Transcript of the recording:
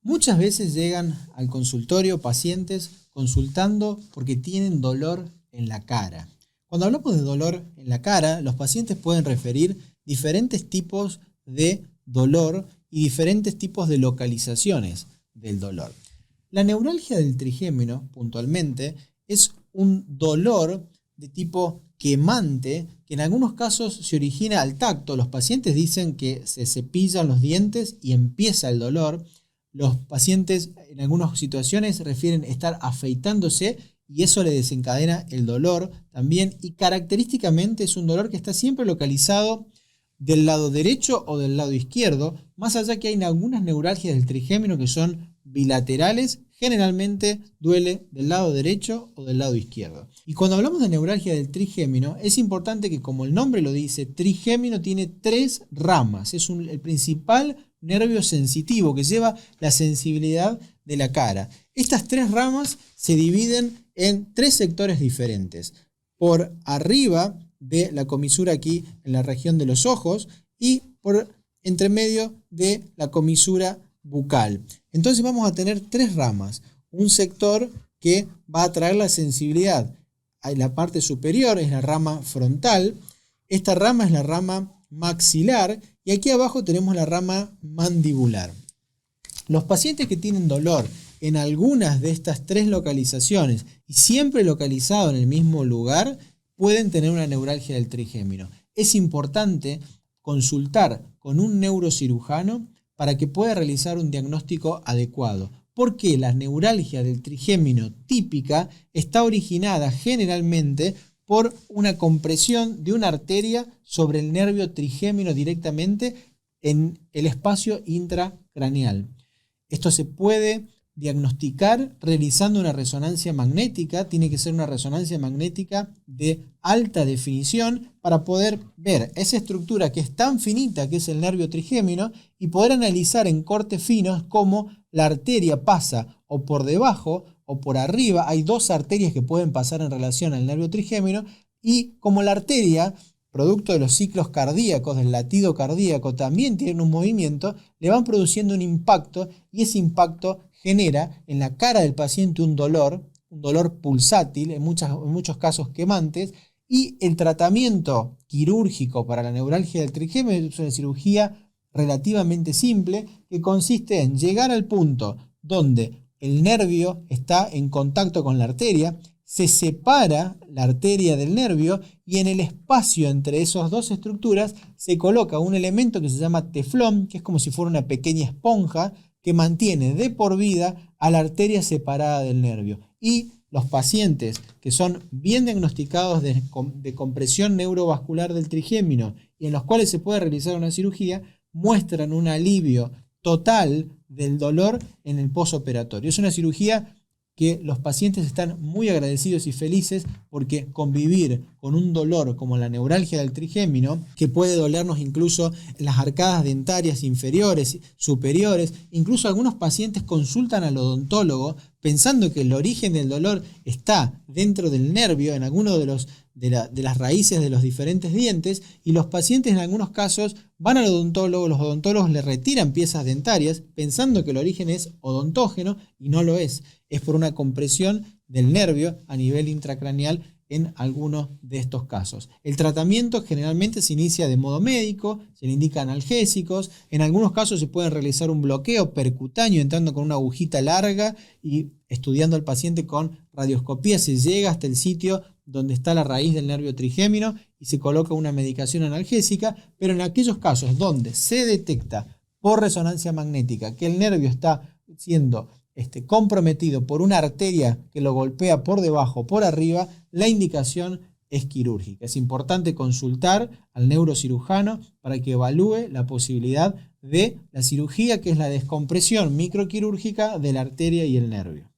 Muchas veces llegan al consultorio pacientes consultando porque tienen dolor en la cara. Cuando hablamos de dolor en la cara, los pacientes pueden referir diferentes tipos de dolor y diferentes tipos de localizaciones del dolor. La neuralgia del trigémino, puntualmente, es un dolor de tipo quemante que en algunos casos se origina al tacto. Los pacientes dicen que se cepillan los dientes y empieza el dolor. Los pacientes en algunas situaciones refieren estar afeitándose y eso le desencadena el dolor también. Y característicamente es un dolor que está siempre localizado del lado derecho o del lado izquierdo, más allá que hay algunas neuralgias del trigémino que son bilaterales, generalmente duele del lado derecho o del lado izquierdo. Y cuando hablamos de neuralgia del trigémino, es importante que, como el nombre lo dice, trigémino tiene 3 ramas. Es el principal nervio sensitivo que lleva la sensibilidad de la cara. Estas 3 ramas se dividen en 3 sectores diferentes. Por arriba de la comisura aquí en la región de los ojos y por entre medio de la comisura bucal. Entonces vamos a tener 3 ramas. Un sector que va a traer la sensibilidad. La parte superior es la rama frontal. Esta rama es la rama maxilar y aquí abajo tenemos la rama mandibular. Los pacientes que tienen dolor en algunas de estas 3 localizaciones y siempre localizado en el mismo lugar pueden tener una neuralgia del trigémino. Es importante consultar con un neurocirujano para que pueda realizar un diagnóstico adecuado, porque la neuralgia del trigémino típica está originada generalmente por una compresión de una arteria sobre el nervio trigémino directamente en el espacio intracraneal. Esto se puede diagnosticar realizando una resonancia magnética. Tiene que ser una resonancia magnética de alta definición para poder ver esa estructura que es tan finita que es el nervio trigémino y poder analizar en cortes finos cómo la arteria pasa o por debajo o por arriba. Hay 2 arterias que pueden pasar en relación al nervio trigémino y como la arteria, producto de los ciclos cardíacos, del latido cardíaco, también tienen un movimiento, le van produciendo un impacto y ese impacto genera en la cara del paciente un dolor pulsátil, en muchos casos quemantes, y el tratamiento quirúrgico para la neuralgia del trigémino es una cirugía relativamente simple que consiste en llegar al punto donde el nervio está en contacto con la arteria, se separa la arteria del nervio y en el espacio entre esas 2 estructuras se coloca un elemento que se llama teflón, que es como si fuera una pequeña esponja que mantiene de por vida a la arteria separada del nervio. Y los pacientes que son bien diagnosticados de compresión neurovascular del trigémino y en los cuales se puede realizar una cirugía, muestran un alivio total del dolor en el posoperatorio. Es una cirugía que los pacientes están muy agradecidos y felices porque convivir con un dolor como la neuralgia del trigémino, que puede dolernos incluso en las arcadas dentarias inferiores, superiores, incluso algunos pacientes consultan al odontólogo pensando que el origen del dolor está dentro del nervio, en alguno de las raíces de los diferentes dientes, y los pacientes en algunos casos van al odontólogo, los odontólogos le retiran piezas dentarias pensando que el origen es odontógeno y no lo es. Es por una compresión del nervio a nivel intracraneal en algunos de estos casos. El tratamiento generalmente se inicia de modo médico, se le indican analgésicos, en algunos casos se puede realizar un bloqueo percutáneo entrando con una agujita larga y estudiando al paciente con radioscopía se llega hasta el sitio donde está la raíz del nervio trigémino y se coloca una medicación analgésica, pero en aquellos casos donde se detecta por resonancia magnética que el nervio está siendo comprometido por una arteria que lo golpea por debajo o por arriba, la indicación es quirúrgica. Es importante consultar al neurocirujano para que evalúe la posibilidad de la cirugía, que es la descompresión microquirúrgica de la arteria y el nervio.